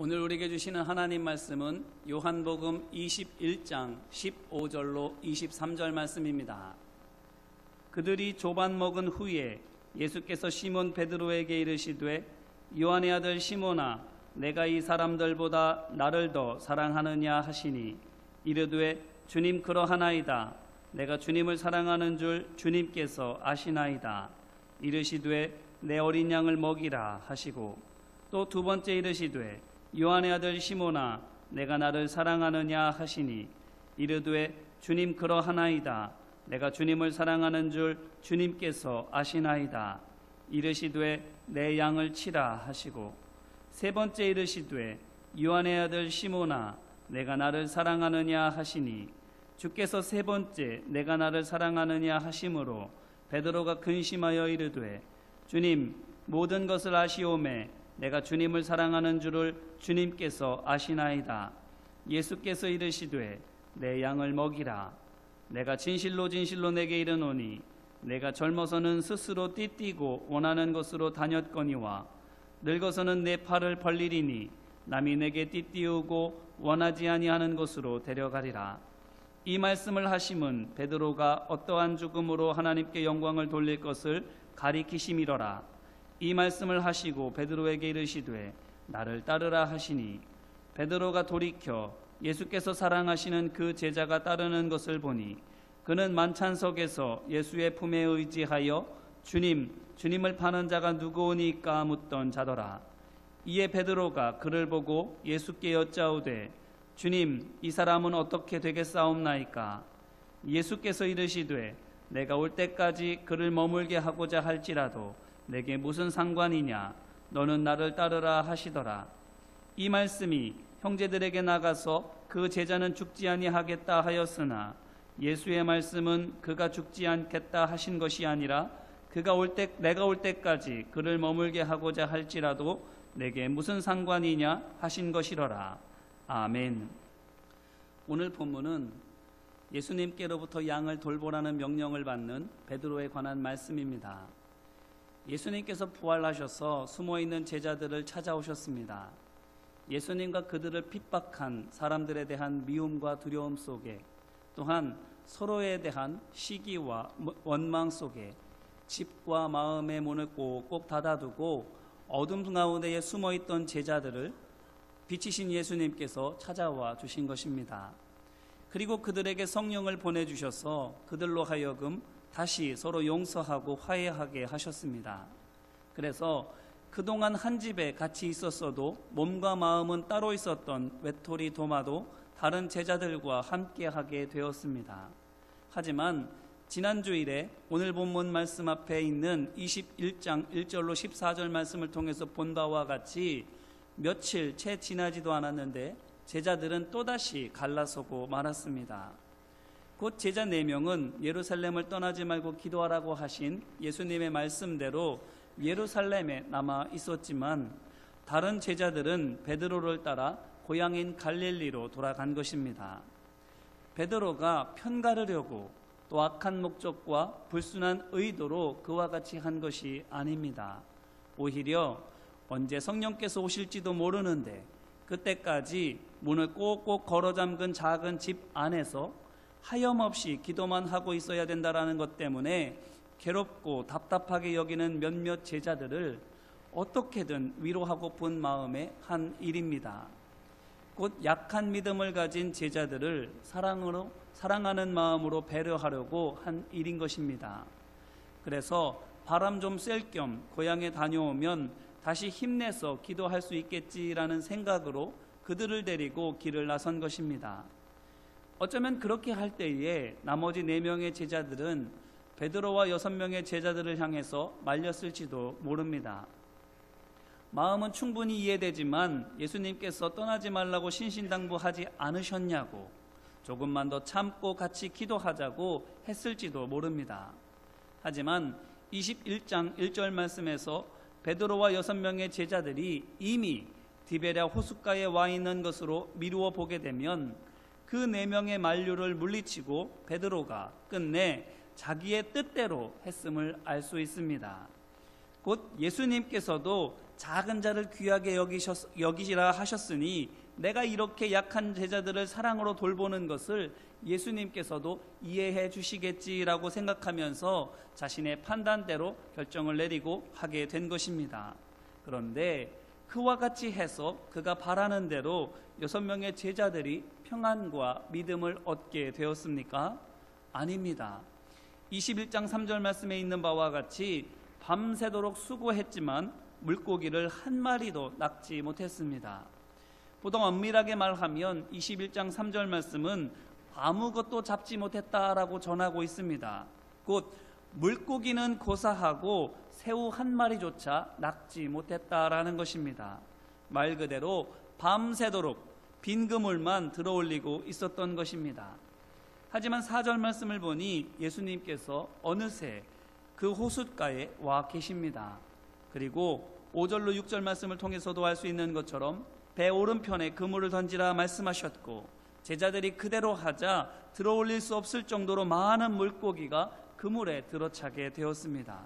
오늘 우리에게 주시는 하나님 말씀은 요한복음 21장 15절로 23절 말씀입니다. 그들이 조반 먹은 후에 예수께서 시몬 베드로에게 이르시되 요한의 아들 시몬아 내가 이 사람들보다 나를 더 사랑하느냐 하시니 이르되 주님 그러하나이다. 내가 주님을 사랑하는 줄 주님께서 아시나이다. 이르시되 내 어린 양을 먹이라 하시고 또 두 번째 이르시되 요한의 아들 시몬아 내가 나를 사랑하느냐 하시니 이르되 주님 그러하나이다. 내가 주님을 사랑하는 줄 주님께서 아시나이다. 이르시되 내 양을 치라 하시고 세 번째 이르시되 요한의 아들 시몬아 내가 나를 사랑하느냐 하시니 주께서 세 번째 내가 나를 사랑하느냐 하심으로 베드로가 근심하여 이르되 주님 모든 것을 아시오매 내가 주님을 사랑하는 줄을 주님께서 아시나이다. 예수께서 이르시되 내 양을 먹이라. 내가 진실로 진실로 내게 이르노니 내가 젊어서는 스스로 띠띠고 원하는 곳으로 다녔거니와 늙어서는 내 팔을 벌리리니 남이 내게 띠띠우고 원하지 아니하는 곳으로 데려가리라. 이 말씀을 하심은 베드로가 어떠한 죽음으로 하나님께 영광을 돌릴 것을 가리키심이로라. 이 말씀을 하시고 베드로에게 이르시되 나를 따르라 하시니 베드로가 돌이켜 예수께서 사랑하시는 그 제자가 따르는 것을 보니 그는 만찬석에서 예수의 품에 의지하여 주님을 파는 자가 누구오니까 묻던 자더라. 이에 베드로가 그를 보고 예수께 여짜오되 주님 이 사람은 어떻게 되겠사옵나이까? 예수께서 이르시되 내가 올 때까지 그를 머물게 하고자 할지라도 내게 무슨 상관이냐? 너는 나를 따르라 하시더라. 이 말씀이 형제들에게 나가서 그 제자는 죽지 아니하겠다 하였으나 예수의 말씀은 그가 죽지 않겠다 하신 것이 아니라 내가 올 때까지 그를 머물게 하고자 할지라도 내게 무슨 상관이냐 하신 것이로라. 아멘. 오늘 본문은 예수님께로부터 양을 돌보라는 명령을 받는 베드로에 관한 말씀입니다. 예수님께서 부활하셔서 숨어있는 제자들을 찾아오셨습니다. 예수님과 그들을 핍박한 사람들에 대한 미움과 두려움 속에 또한 서로에 대한 시기와 원망 속에 집과 마음의 문을 꼭꼭 닫아두고 어둠 가운데에 숨어있던 제자들을 빛이신 예수님께서 찾아와 주신 것입니다. 그리고 그들에게 성령을 보내주셔서 그들로 하여금 다시 서로 용서하고 화해하게 하셨습니다. 그래서 그동안 한 집에 같이 있었어도 몸과 마음은 따로 있었던 외톨이 도마도 다른 제자들과 함께하게 되었습니다. 하지만 지난 주일에 오늘 본문 말씀 앞에 있는 21장 1절로 14절 말씀을 통해서 본 바와 같이 며칠 채 지나지도 않았는데 제자들은 또다시 갈라서고 말았습니다. 곧 제자 4명은 예루살렘을 떠나지 말고 기도하라고 하신 예수님의 말씀대로 예루살렘에 남아 있었지만 다른 제자들은 베드로를 따라 고향인 갈릴리로 돌아간 것입니다. 베드로가 편가르려고 또 악한 목적과 불순한 의도로 그와 같이 한 것이 아닙니다. 오히려 언제 성령께서 오실지도 모르는데 그때까지 문을 꼭꼭 걸어 잠근 작은 집 안에서 하염없이 기도만 하고 있어야 된다라는 것 때문에 괴롭고 답답하게 여기는 몇몇 제자들을 어떻게든 위로하고픈 마음의 한 일입니다. 곧 약한 믿음을 가진 제자들을 사랑하는 마음으로 배려하려고 한 일인 것입니다. 그래서 바람 좀 쐴 겸 고향에 다녀오면 다시 힘내서 기도할 수 있겠지라는 생각으로 그들을 데리고 길을 나선 것입니다. 어쩌면 그렇게 할 때에 나머지 4명의 제자들은 베드로와 6명의 제자들을 향해서 말렸을지도 모릅니다. 마음은 충분히 이해되지만 예수님께서 떠나지 말라고 신신당부하지 않으셨냐고 조금만 더 참고 같이 기도하자고 했을지도 모릅니다. 하지만 21장 1절 말씀에서 베드로와 6명의 제자들이 이미 디베랴 호숫가에 와 있는 것으로 미루어 보게 되면 그 4명의 만류를 물리치고 베드로가 끝내 자기의 뜻대로 했음을 알 수 있습니다. 곧 예수님께서도 작은 자를 귀하게 여기시라 하셨으니 내가 이렇게 약한 제자들을 사랑으로 돌보는 것을 예수님께서도 이해해 주시겠지라고 생각하면서 자신의 판단대로 결정을 내리고 하게 된 것입니다. 그런데 그와 같이 해서 그가 바라는 대로 6명의 제자들이 평안과 믿음을 얻게 되었습니까? 아닙니다. 21장 3절 말씀에 있는 바와 같이 밤새도록 수고했지만 물고기를 한 마리도 낚지 못했습니다. 보통 엄밀하게 말하면 21장 3절 말씀은 아무것도 잡지 못했다라고 전하고 있습니다. 곧 물고기는 고사하고 새우 한 마리조차 낚지 못했다라는 것입니다. 말 그대로 밤새도록 빈 그물만 들어올리고 있었던 것입니다. 하지만 4절 말씀을 보니 예수님께서 어느새 그 호숫가에 와 계십니다. 그리고 5절로 6절 말씀을 통해서도 알 수 있는 것처럼 배 오른편에 그물을 던지라 말씀하셨고 제자들이 그대로 하자 들어올릴 수 없을 정도로 많은 물고기가 그물에 들어차게 되었습니다.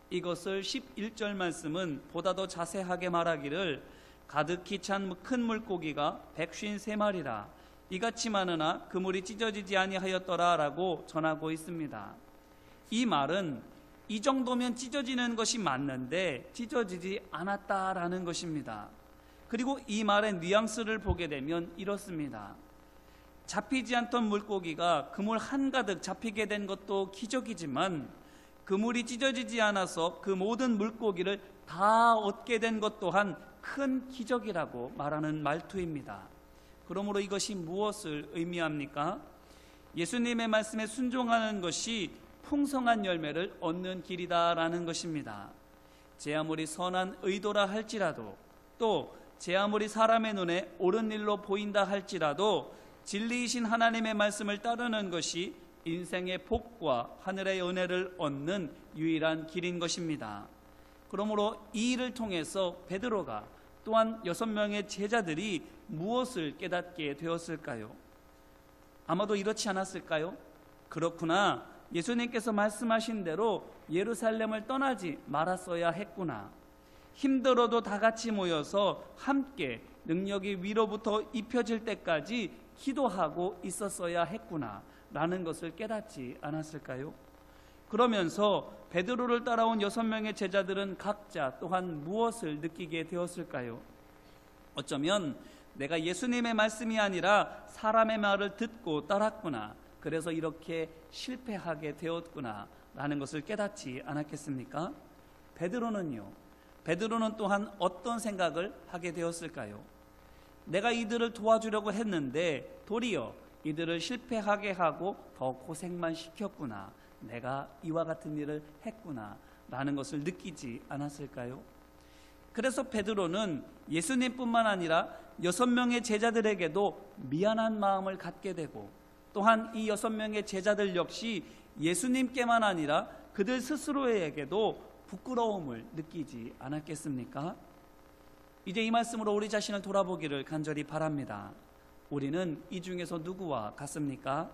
이것을 11절 말씀은 보다 더 자세하게 말하기를 가득히 찬 큰 물고기가 153마리라 이같이 많으나 그물이 찢어지지 아니하였더라 라고 전하고 있습니다. 이 말은 이 정도면 찢어지는 것이 맞는데 찢어지지 않았다라는 것입니다. 그리고 이 말의 뉘앙스를 보게 되면 이렇습니다. 잡히지 않던 물고기가 그물 한가득 잡히게 된 것도 기적이지만 그물이 찢어지지 않아서 그 모든 물고기를 다 얻게 된 것 또한 큰 기적이라고 말하는 말투입니다. 그러므로 이것이 무엇을 의미합니까? 예수님의 말씀에 순종하는 것이 풍성한 열매를 얻는 길이다라는 것입니다. 제 아무리 선한 의도라 할지라도 또 제 아무리 사람의 눈에 옳은 일로 보인다 할지라도 진리이신 하나님의 말씀을 따르는 것이 인생의 복과 하늘의 은혜를 얻는 유일한 길인 것입니다. 그러므로 이 일을 통해서 베드로가 또한 6명의 제자들이 무엇을 깨닫게 되었을까요? 아마도 이렇지 않았을까요? 그렇구나. 예수님께서 말씀하신 대로 예루살렘을 떠나지 말았어야 했구나. 힘들어도 다 같이 모여서 함께 능력이 위로부터 입혀질 때까지 기도하고 있었어야 했구나 라는 것을 깨닫지 않았을까요? 그러면서 베드로를 따라온 6명의 제자들은 각자 또한 무엇을 느끼게 되었을까요? 어쩌면 내가 예수님의 말씀이 아니라 사람의 말을 듣고 따랐구나, 그래서 이렇게 실패하게 되었구나 라는 것을 깨닫지 않았겠습니까? 베드로는 또한 어떤 생각을 하게 되었을까요? 내가 이들을 도와주려고 했는데 도리어 이들을 실패하게 하고 더 고생만 시켰구나, 내가 이와 같은 일을 했구나 라는 것을 느끼지 않았을까요? 그래서 베드로는 예수님뿐만 아니라 6명의 제자들에게도 미안한 마음을 갖게 되고 또한 이 6명의 제자들 역시 예수님께만 아니라 그들 스스로에게도 부끄러움을 느끼지 않았겠습니까? 이제 이 말씀으로 우리 자신을 돌아보기를 간절히 바랍니다. 우리는 이 중에서 누구와 같습니까?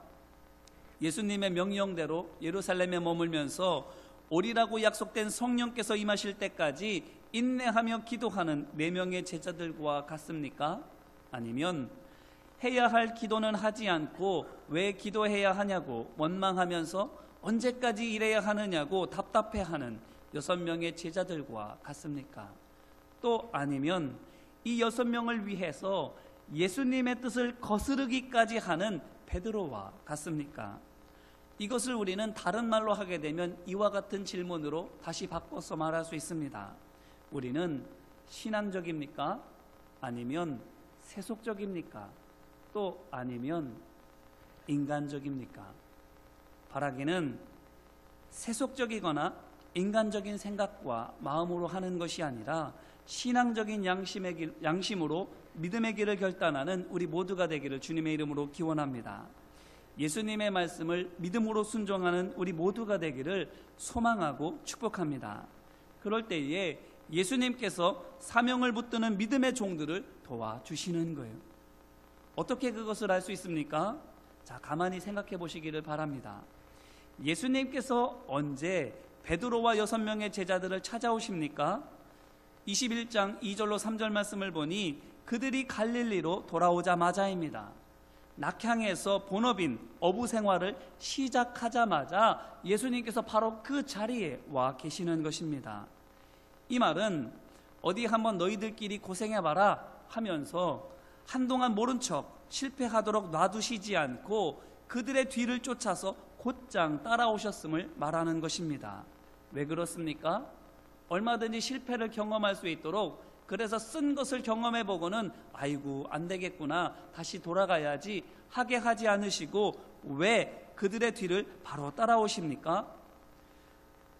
예수님의 명령대로 예루살렘에 머물면서 오리라고 약속된 성령께서 임하실 때까지 인내하며 기도하는 4명의 제자들과 같습니까? 아니면 해야 할 기도는 하지 않고 왜 기도해야 하냐고 원망하면서 언제까지 이래야 하느냐고 답답해하는 6명의 제자들과 같습니까? 또 아니면 이 6명을 위해서 예수님의 뜻을 거스르기까지 하는 베드로와 같습니까? 이것을 우리는 다른 말로 하게 되면 이와 같은 질문으로 다시 바꿔서 말할 수 있습니다. 우리는 신앙적입니까? 아니면 세속적입니까? 또 아니면 인간적입니까? 바라기는 세속적이거나 인간적인 생각과 마음으로 하는 것이 아니라 신앙적인 양심으로 믿음의 길을 결단하는 우리 모두가 되기를 주님의 이름으로 기원합니다. 예수님의 말씀을 믿음으로 순종하는 우리 모두가 되기를 소망하고 축복합니다. 그럴 때에 예수님께서 사명을 붙드는 믿음의 종들을 도와주시는 거예요. 어떻게 그것을 알 수 있습니까? 자, 가만히 생각해 보시기를 바랍니다. 예수님께서 언제 베드로와 6명의 제자들을 찾아오십니까? 21장 2절로 3절 말씀을 보니 그들이 갈릴리로 돌아오자마자입니다. 낙향에서 본업인 어부 생활을 시작하자마자 예수님께서 바로 그 자리에 와 계시는 것입니다. 이 말은 어디 한번 너희들끼리 고생해봐라 하면서 한동안 모른 척 실패하도록 놔두시지 않고 그들의 뒤를 쫓아서 곧장 따라오셨음을 말하는 것입니다. 왜 그렇습니까? 얼마든지 실패를 경험할 수 있도록, 그래서 쓴 것을 경험해 보고는 아이고 안 되겠구나 다시 돌아가야지 하게 하지 않으시고 왜 그들의 뒤를 바로 따라오십니까?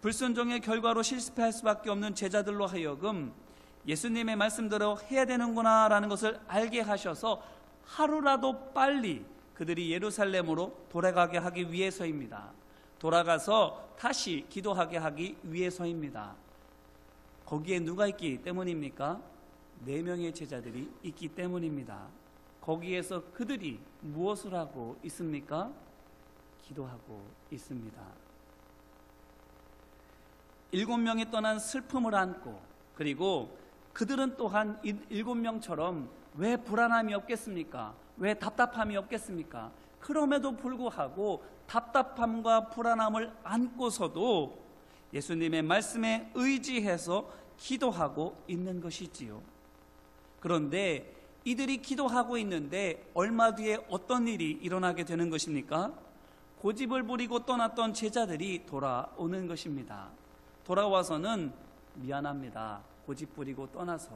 불순종의 결과로 실패할 수밖에 없는 제자들로 하여금 예수님의 말씀대로 해야 되는구나 라는 것을 알게 하셔서 하루라도 빨리 그들이 예루살렘으로 돌아가게 하기 위해서입니다. 돌아가서 다시 기도하게 하기 위해서입니다. 거기에 누가 있기 때문입니까? 4명의 제자들이 있기 때문입니다. 거기에서 그들이 무엇을 하고 있습니까? 기도하고 있습니다. 7명이 떠난 슬픔을 안고, 그리고 그들은 또한 7명처럼 왜 불안함이 없겠습니까? 왜 답답함이 없겠습니까? 그럼에도 불구하고 답답함과 불안함을 안고서도 예수님의 말씀에 의지해서 기도하고 있는 것이지요. 그런데 이들이 기도하고 있는데 얼마 뒤에 어떤 일이 일어나게 되는 것입니까? 고집을 부리고 떠났던 제자들이 돌아오는 것입니다. 돌아와서는 미안합니다. 고집 부리고 떠나서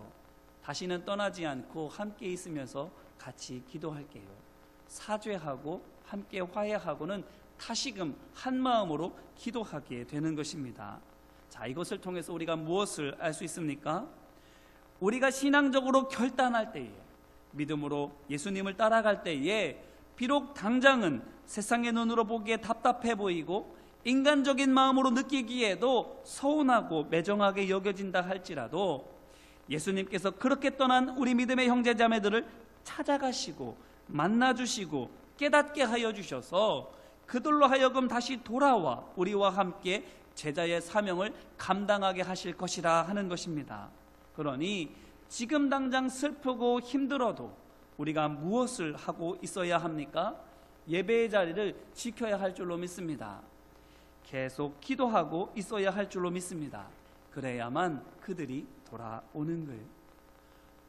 다시는 떠나지 않고 함께 있으면서 같이 기도할게요. 사죄하고 함께 화해하고는 다시금 한 마음으로 기도하게 되는 것입니다. 자, 이것을 통해서 우리가 무엇을 알 수 있습니까? 우리가 신앙적으로 결단할 때에, 믿음으로 예수님을 따라갈 때에 비록 당장은 세상의 눈으로 보기에 답답해 보이고 인간적인 마음으로 느끼기에도 서운하고 매정하게 여겨진다 할지라도 예수님께서 그렇게 떠난 우리 믿음의 형제자매들을 찾아가시고 만나주시고 깨닫게 하여 주셔서 그들로 하여금 다시 돌아와 우리와 함께 제자의 사명을 감당하게 하실 것이라 하는 것입니다. 그러니 지금 당장 슬프고 힘들어도 우리가 무엇을 하고 있어야 합니까? 예배의 자리를 지켜야 할 줄로 믿습니다. 계속 기도하고 있어야 할 줄로 믿습니다. 그래야만 그들이 돌아오는 거예요.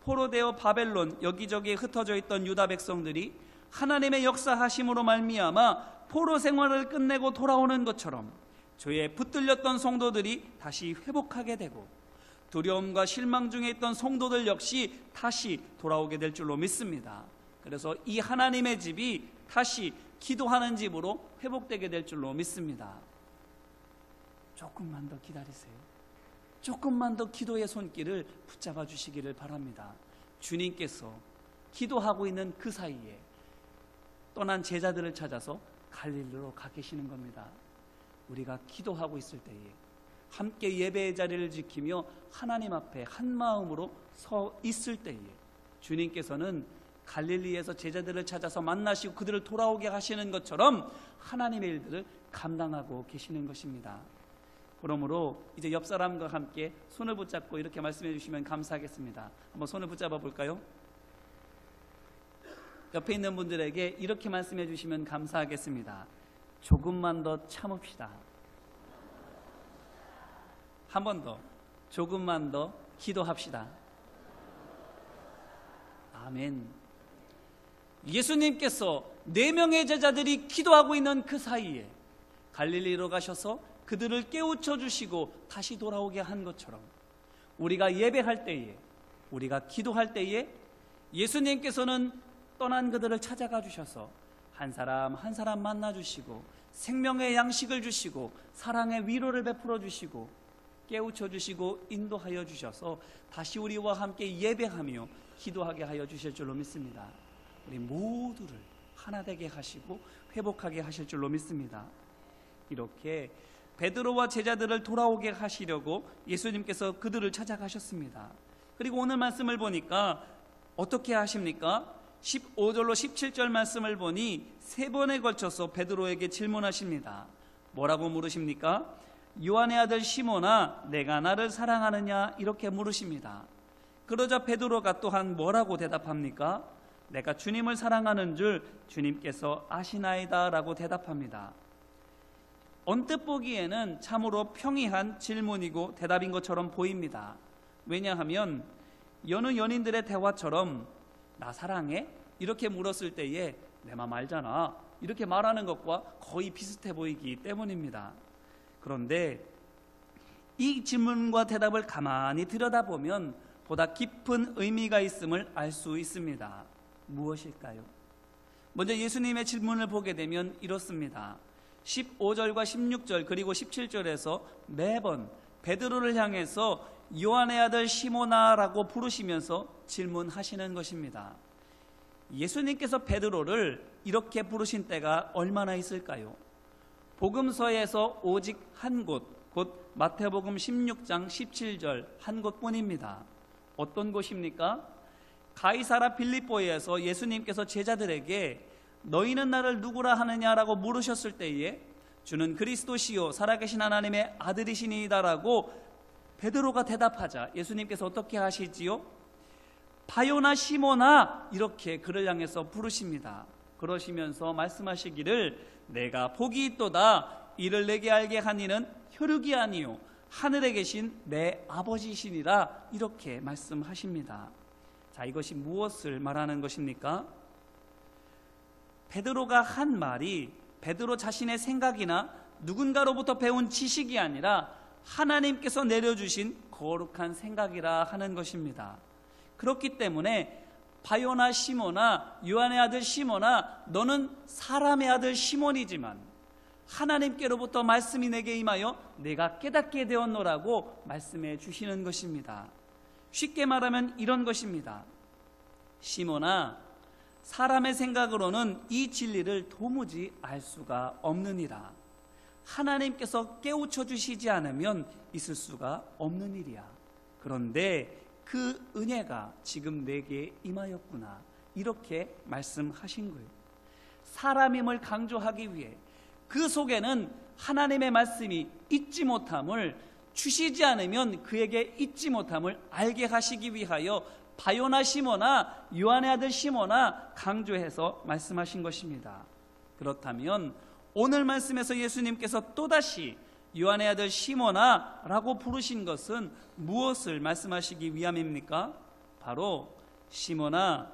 포로되어 바벨론 여기저기에 흩어져 있던 유다 백성들이 하나님의 역사하심으로 말미암아 포로 생활을 끝내고 돌아오는 것처럼 죄에 붙들렸던 성도들이 다시 회복하게 되고 두려움과 실망 중에 있던 성도들 역시 다시 돌아오게 될 줄로 믿습니다. 그래서 이 하나님의 집이 다시 기도하는 집으로 회복되게 될 줄로 믿습니다. 조금만 더 기다리세요. 조금만 더 기도의 손길을 붙잡아 주시기를 바랍니다. 주님께서 기도하고 있는 그 사이에 떠난 제자들을 찾아서 갈릴리로 가 계시는 겁니다. 우리가 기도하고 있을 때에 함께 예배의 자리를 지키며 하나님 앞에 한 마음으로 서 있을 때에 주님께서는 갈릴리에서 제자들을 찾아서 만나시고 그들을 돌아오게 하시는 것처럼 하나님의 일들을 감당하고 계시는 것입니다. 그러므로 이제 옆 사람과 함께 손을 붙잡고 이렇게 말씀해 주시면 감사하겠습니다. 한번 손을 붙잡아 볼까요? 옆에 있는 분들에게 이렇게 말씀해 주시면 감사하겠습니다. 조금만 더 참읍시다. 한 번 더, 조금만 더 기도합시다. 아멘. 예수님께서 4명의 제자들이 기도하고 있는 그 사이에 갈릴리로 가셔서 그들을 깨우쳐 주시고 다시 돌아오게 한 것처럼 우리가 예배할 때에, 우리가 기도할 때에 예수님께서는 떠난 그들을 찾아가 주셔서 한 사람 한 사람 만나 주시고 생명의 양식을 주시고 사랑의 위로를 베풀어 주시고 깨우쳐 주시고 인도하여 주셔서 다시 우리와 함께 예배하며 기도하게 하여 주실 줄로 믿습니다. 우리 모두를 하나 되게 하시고 회복하게 하실 줄로 믿습니다. 이렇게 베드로와 제자들을 돌아오게 하시려고 예수님께서 그들을 찾아가셨습니다. 그리고 오늘 말씀을 보니까 어떻게 하십니까? 15절로 17절 말씀을 보니 3번에 걸쳐서 베드로에게 질문하십니다. 뭐라고 물으십니까? 요한의 아들 시몬아, 내가 나를 사랑하느냐? 이렇게 물으십니다. 그러자 베드로가 또한 뭐라고 대답합니까? 내가 주님을 사랑하는 줄 주님께서 아시나이다 라고 대답합니다. 언뜻 보기에는 참으로 평이한 질문이고 대답인 것처럼 보입니다. 왜냐하면 여느 연인들의 대화처럼 나 사랑해? 이렇게 물었을 때에 내 맘 알잖아 이렇게 말하는 것과 거의 비슷해 보이기 때문입니다. 그런데 이 질문과 대답을 가만히 들여다보면 보다 깊은 의미가 있음을 알 수 있습니다. 무엇일까요? 먼저 예수님의 질문을 보게 되면 이렇습니다. 15절과 16절 그리고 17절에서 매번 베드로를 향해서 요한의 아들 시몬아라고 부르시면서 질문하시는 것입니다. 예수님께서 베드로를 이렇게 부르신 때가 얼마나 있을까요? 복음서에서 오직 한 곳, 곧 마태복음 16장 17절 한 곳뿐입니다. 어떤 곳입니까? 가이사라 빌립보에서 예수님께서 제자들에게 너희는 나를 누구라 하느냐라고 물으셨을 때에 주는 그리스도시요 살아계신 하나님의 아들이시니이다라고 베드로가 대답하자 예수님께서 어떻게 하시지요? 바요나 시몬아 이렇게 그를 향해서 부르십니다. 그러시면서 말씀하시기를 내가 복이 있도다 이를 내게 알게 한 이는 혈육이 아니요 하늘에 계신 내 아버지시니라 이렇게 말씀하십니다. 자, 이것이 무엇을 말하는 것입니까? 베드로가 한 말이 베드로 자신의 생각이나 누군가로부터 배운 지식이 아니라 하나님께서 내려주신 거룩한 생각이라 하는 것입니다. 그렇기 때문에 바요나 시몬아, 요한의 아들 시몬아, 너는 사람의 아들 시몬이지만 하나님께로부터 말씀이 내게 임하여 내가 깨닫게 되었노라고 말씀해 주시는 것입니다. 쉽게 말하면 이런 것입니다. 시몬아, 사람의 생각으로는 이 진리를 도무지 알 수가 없느니라. 하나님께서 깨우쳐 주시지 않으면 있을 수가 없는 일이야. 그런데 그 은혜가 지금 내게 임하였구나. 이렇게 말씀하신 거예요. 사람임을 강조하기 위해 그 속에는 하나님의 말씀이 있지 못함을 주시지 않으면 그에게 있지 못함을 알게 하시기 위하여 바요나 시몬아, 요한의 아들 시몬아 강조해서 말씀하신 것입니다. 그렇다면 오늘 말씀에서 예수님께서 또다시 요한의 아들 시몬아 라고 부르신 것은 무엇을 말씀하시기 위함입니까? 바로 시몬아,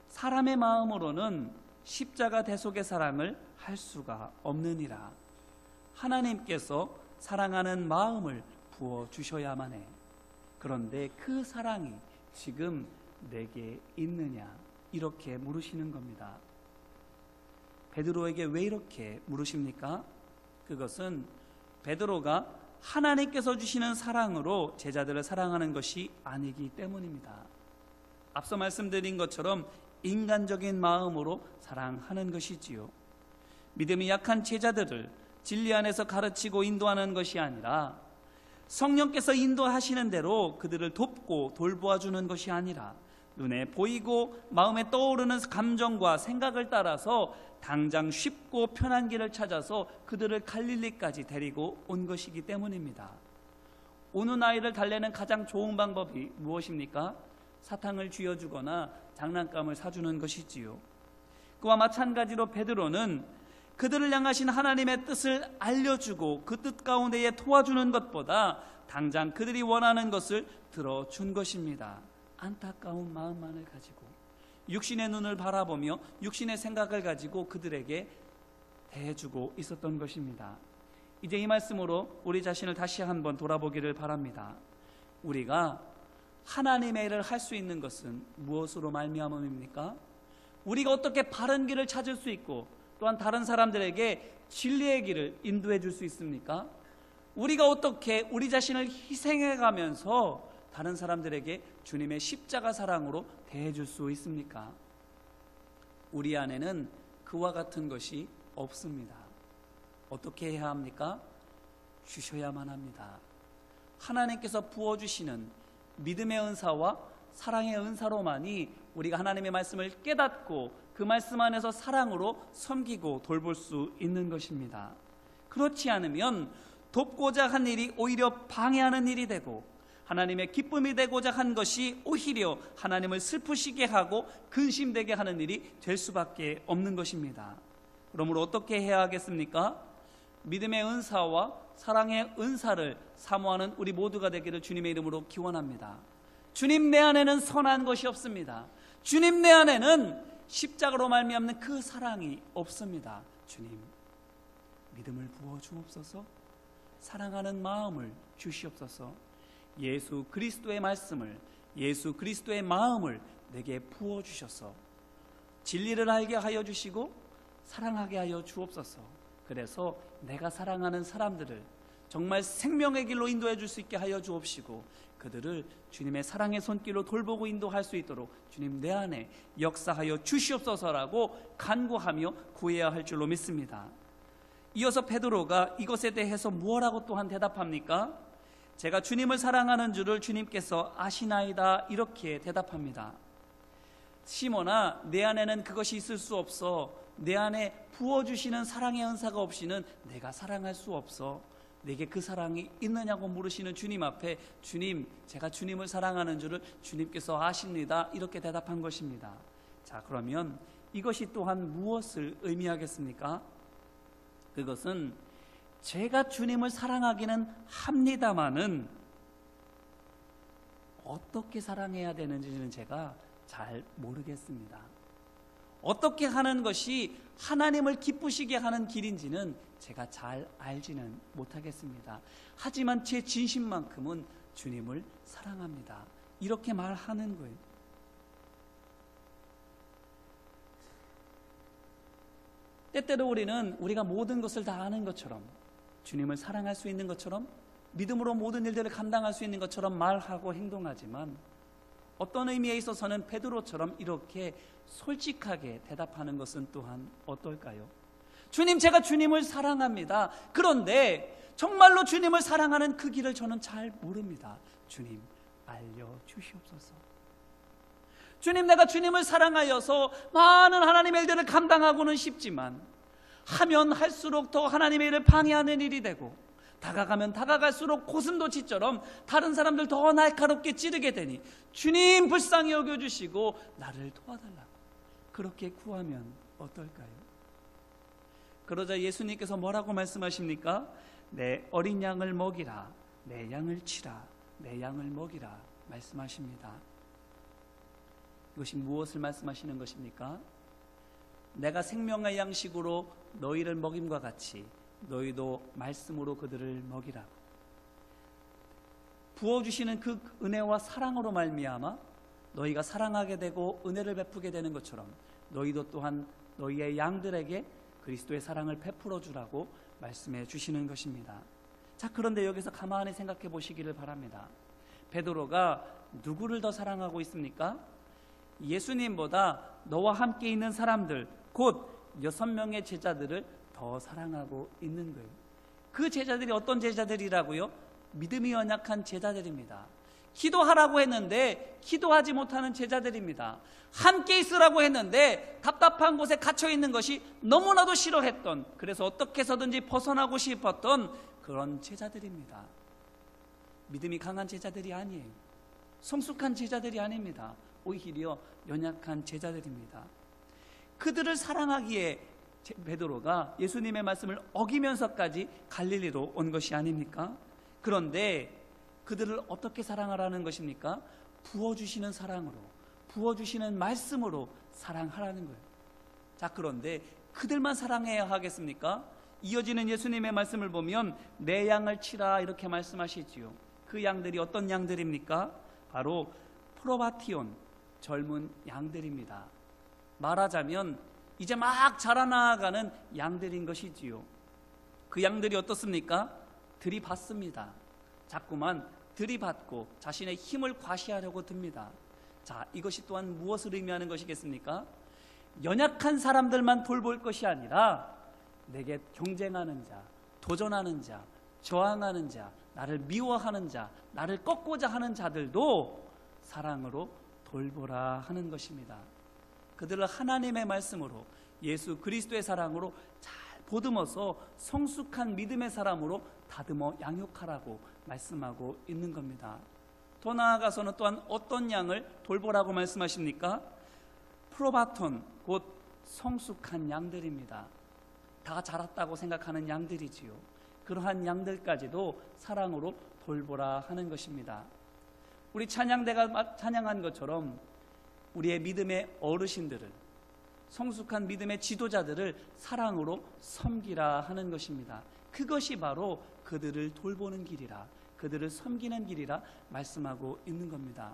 사람의 마음으로는 십자가 대속의 사랑을 할 수가 없느니라. 하나님께서 사랑하는 마음을 부어주셔야만 해. 그런데 그 사랑이 지금 내게 있느냐? 이렇게 물으시는 겁니다. 베드로에게 왜 이렇게 물으십니까? 그것은 베드로가 하나님께서 주시는 사랑으로 제자들을 사랑하는 것이 아니기 때문입니다. 앞서 말씀드린 것처럼 인간적인 마음으로 사랑하는 것이지요. 믿음이 약한 제자들을 진리 안에서 가르치고 인도하는 것이 아니라 성령께서 인도하시는 대로 그들을 돕고 돌보아주는 것이 아니라 눈에 보이고 마음에 떠오르는 감정과 생각을 따라서 당장 쉽고 편한 길을 찾아서 그들을 갈릴리까지 데리고 온 것이기 때문입니다. 우는 아이를 달래는 가장 좋은 방법이 무엇입니까? 사탕을 쥐어주거나 장난감을 사주는 것이지요. 그와 마찬가지로 베드로는 그들을 향하신 하나님의 뜻을 알려주고 그 뜻 가운데에 도와주는 것보다 당장 그들이 원하는 것을 들어준 것입니다. 안타까운 마음만을 가지고 육신의 눈을 바라보며 육신의 생각을 가지고 그들에게 대해주고 있었던 것입니다. 이제 이 말씀으로 우리 자신을 다시 한번 돌아보기를 바랍니다. 우리가 하나님의 일을 할 수 있는 것은 무엇으로 말미암음입니까? 우리가 어떻게 바른 길을 찾을 수 있고 또한 다른 사람들에게 진리의 길을 인도해 줄 수 있습니까? 우리가 어떻게 우리 자신을 희생해 가면서 다른 사람들에게 주님의 십자가 사랑으로 대해 줄 수 있습니까? 우리 안에는 그와 같은 것이 없습니다. 어떻게 해야 합니까? 주셔야만 합니다. 하나님께서 부어주시는 믿음의 은사와 사랑의 은사로만이 우리가 하나님의 말씀을 깨닫고 그 말씀 안에서 사랑으로 섬기고 돌볼 수 있는 것입니다. 그렇지 않으면 돕고자 한 일이 오히려 방해하는 일이 되고, 하나님의 기쁨이 되고자 한 것이 오히려 하나님을 슬프시게 하고 근심되게 하는 일이 될 수밖에 없는 것입니다. 그러므로 어떻게 해야 하겠습니까? 믿음의 은사와 사랑의 은사를 사모하는 우리 모두가 되기를 주님의 이름으로 기원합니다. 주님 내 안에는 선한 것이 없습니다. 주님 내 안에는 십자가로 말미암는 그 사랑이 없습니다. 주님, 믿음을 부어 주옵소서. 사랑하는 마음을 주시옵소서. 예수 그리스도의 말씀을, 예수 그리스도의 마음을 내게 부어 주셔서 진리를 알게 하여 주시고 사랑하게 하여 주옵소서. 그래서 내가 사랑하는 사람들을 정말 생명의 길로 인도해 줄 수 있게 하여 주옵시고, 그들을 주님의 사랑의 손길로 돌보고 인도할 수 있도록 주님 내 안에 역사하여 주시옵소서라고 간구하며 구해야 할 줄로 믿습니다. 이어서 베드로가 이것에 대해서 무엇라고 또한 대답합니까? 제가 주님을 사랑하는 줄을 주님께서 아시나이다, 이렇게 대답합니다. 시몬아, 내 안에는 그것이 있을 수 없어. 내 안에 부어주시는 사랑의 은사가 없이는 내가 사랑할 수 없어. 내게 그 사랑이 있느냐고 물으시는 주님 앞에, 주님, 제가 주님을 사랑하는 줄을 주님께서 아십니다, 이렇게 대답한 것입니다. 자, 그러면 이것이 또한 무엇을 의미하겠습니까? 그것은 제가 주님을 사랑하기는 합니다마는 어떻게 사랑해야 되는지는 제가 잘 모르겠습니다. 어떻게 하는 것이 하나님을 기쁘시게 하는 길인지는 제가 잘 알지는 못하겠습니다. 하지만 제 진심만큼은 주님을 사랑합니다, 이렇게 말하는 거예요. 때때로 우리는 우리가 모든 것을 다 아는 것처럼, 주님을 사랑할 수 있는 것처럼, 믿음으로 모든 일들을 감당할 수 있는 것처럼 말하고 행동하지만, 어떤 의미에 있어서는 베드로처럼 이렇게 솔직하게 대답하는 것은 또한 어떨까요? 주님, 제가 주님을 사랑합니다. 그런데 정말로 주님을 사랑하는 그 길을 저는 잘 모릅니다. 주님, 알려주시옵소서. 주님, 내가 주님을 사랑하여서 많은 하나님의 일들을 감당하고는 싶지만 하면 할수록 더 하나님의 일을 방해하는 일이 되고, 다가가면 다가갈수록 고슴도치처럼 다른 사람들 더 날카롭게 찌르게 되니 주님 불쌍히 여겨주시고 나를 도와달라고 그렇게 구하면 어떨까요? 그러자 예수님께서 뭐라고 말씀하십니까? 내 어린 양을 먹이라, 내 양을 치라, 내 양을 먹이라 말씀하십니다. 이것이 무엇을 말씀하시는 것입니까? 내가 생명의 양식으로 너희를 먹임과 같이 너희도 말씀으로 그들을 먹이라고. 부어주시는 그 은혜와 사랑으로 말미암아 너희가 사랑하게 되고 은혜를 베푸게 되는 것처럼 너희도 또한 너희의 양들에게 그리스도의 사랑을 베풀어 주라고 말씀해 주시는 것입니다. 자, 그런데 여기서 가만히 생각해 보시기를 바랍니다. 베드로가 누구를 더 사랑하고 있습니까? 예수님보다 너와 함께 있는 사람들, 곧 6명의 제자들을 더 사랑하고 있는 거예요. 그 제자들이 어떤 제자들이라고요? 믿음이 연약한 제자들입니다. 기도하라고 했는데 기도하지 못하는 제자들입니다. 함께 있으라고 했는데 답답한 곳에 갇혀 있는 것이 너무나도 싫어했던, 그래서 어떻게 해서든지 벗어나고 싶었던 그런 제자들입니다. 믿음이 강한 제자들이 아니에요. 성숙한 제자들이 아닙니다. 오히려 연약한 제자들입니다. 그들을 사랑하기에 베드로가 예수님의 말씀을 어기면서까지 갈릴리로 온 것이 아닙니까? 그런데 그들을 어떻게 사랑하라는 것입니까? 부어주시는 사랑으로, 부어주시는 말씀으로 사랑하라는 거예요. 자, 그런데 그들만 사랑해야 하겠습니까? 이어지는 예수님의 말씀을 보면 내 양을 치라, 이렇게 말씀하시지요. 그 양들이 어떤 양들입니까? 바로 프로바티온, 젊은 양들입니다. 말하자면 이제 막 자라나가는 양들인 것이지요. 그 양들이 어떻습니까? 들이받습니다. 자꾸만 들이받고 자신의 힘을 과시하려고 듭니다. 자, 이것이 또한 무엇을 의미하는 것이겠습니까? 연약한 사람들만 돌볼 것이 아니라 내게 경쟁하는 자, 도전하는 자, 저항하는 자, 나를 미워하는 자, 나를 꺾고자 하는 자들도 사랑으로 돌보라 하는 것입니다. 그들을 하나님의 말씀으로, 예수 그리스도의 사랑으로 잘 보듬어서 성숙한 믿음의 사람으로 다듬어 양육하라고 말씀하고 있는 겁니다. 더 나아가서는 또한 어떤 양을 돌보라고 말씀하십니까? 프로바톤, 곧 성숙한 양들입니다. 다 자랐다고 생각하는 양들이지요. 그러한 양들까지도 사랑으로 돌보라 하는 것입니다. 우리 찬양대가 찬양한 것처럼 우리의 믿음의 어르신들을, 성숙한 믿음의 지도자들을 사랑으로 섬기라 하는 것입니다. 그것이 바로 그들을 돌보는 길이라, 그들을 섬기는 길이라 말씀하고 있는 겁니다.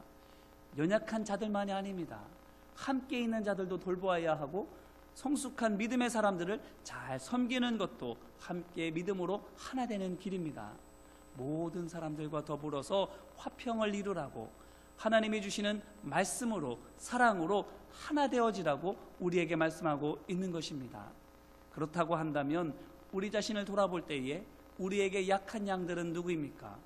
연약한 자들만이 아닙니다. 함께 있는 자들도 돌보아야 하고 성숙한 믿음의 사람들을 잘 섬기는 것도 함께 믿음으로 하나 되는 길입니다. 모든 사람들과 더불어서 화평을 이루라고 하나님이 주시는 말씀으로, 사랑으로 하나 되어지라고 우리에게 말씀하고 있는 것입니다. 그렇다고 한다면 우리 자신을 돌아볼 때에 우리에게 약한 양들은 누구입니까?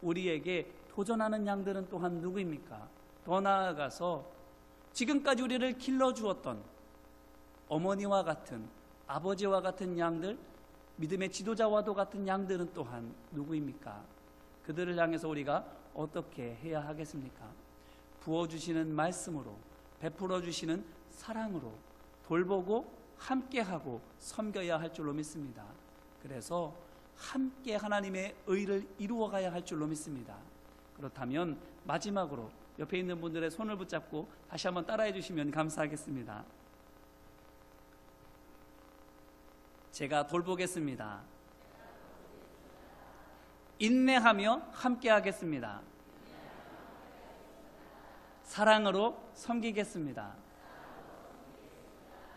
우리에게 도전하는 양들은 또한 누구입니까? 더 나아가서 지금까지 우리를 길러주었던 어머니와 같은, 아버지와 같은 양들, 믿음의 지도자와도 같은 양들은 또한 누구입니까? 그들을 향해서 우리가 어떻게 해야 하겠습니까? 부어주시는 말씀으로, 베풀어주시는 사랑으로 돌보고 함께하고 섬겨야 할 줄로 믿습니다. 그래서 함께 하나님의 의를 이루어가야 할 줄로 믿습니다. 그렇다면 마지막으로 옆에 있는 분들의 손을 붙잡고 다시 한번 따라해 주시면 감사하겠습니다. 제가 돌보겠습니다. 인내하며 함께 하겠습니다. 사랑으로 섬기겠습니다.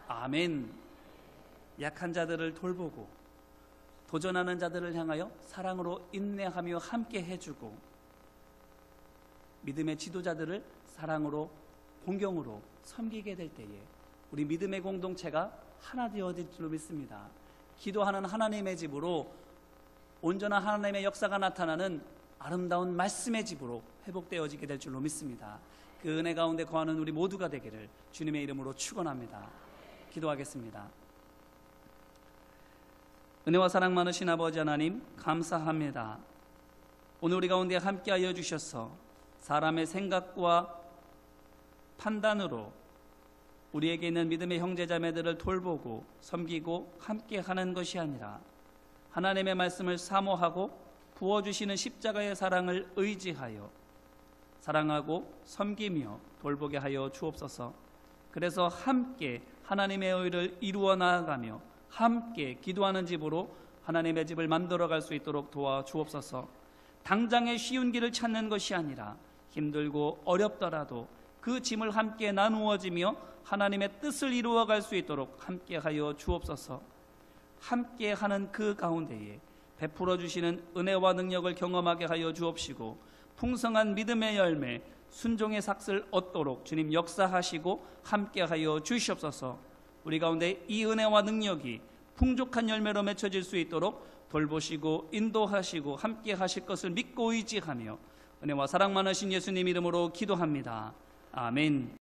아멘. 약한 자들을 돌보고 도전하는 자들을 향하여 사랑으로 인내하며 함께 해주고 믿음의 지도자들을 사랑으로, 공경으로 섬기게 될 때에 우리 믿음의 공동체가 하나 되어질 줄로 믿습니다. 기도하는 하나님의 집으로, 온전한 하나님의 역사가 나타나는 아름다운 말씀의 집으로 회복되어지게 될 줄로 믿습니다. 그 은혜 가운데 거하는 우리 모두가 되기를 주님의 이름으로 축원합니다. 기도하겠습니다. 은혜와 사랑 많으신 아버지 하나님, 감사합니다. 오늘 우리 가운데 함께하여 주셔서 사람의 생각과 판단으로 우리에게 있는 믿음의 형제자매들을 돌보고 섬기고 함께하는 것이 아니라 하나님의 말씀을 사모하고 부어주시는 십자가의 사랑을 의지하여 사랑하고 섬기며 돌보게 하여 주옵소서. 그래서 함께 하나님의 의를 이루어 나아가며 함께 기도하는 집으로 하나님의 집을 만들어갈 수 있도록 도와주옵소서. 당장의 쉬운 길을 찾는 것이 아니라 힘들고 어렵더라도 그 짐을 함께 나누어지며 하나님의 뜻을 이루어갈 수 있도록 함께하여 주옵소서. 함께하는 그 가운데에 베풀어 주시는 은혜와 능력을 경험하게 하여 주옵시고 풍성한 믿음의 열매, 순종의 삭을 얻도록 주님 역사하시고 함께하여 주시옵소서. 우리 가운데 이 은혜와 능력이 풍족한 열매로 맺혀질 수 있도록 돌보시고 인도하시고 함께하실 것을 믿고 의지하며 은혜와 사랑 많으신 예수님 이름으로 기도합니다. 아멘.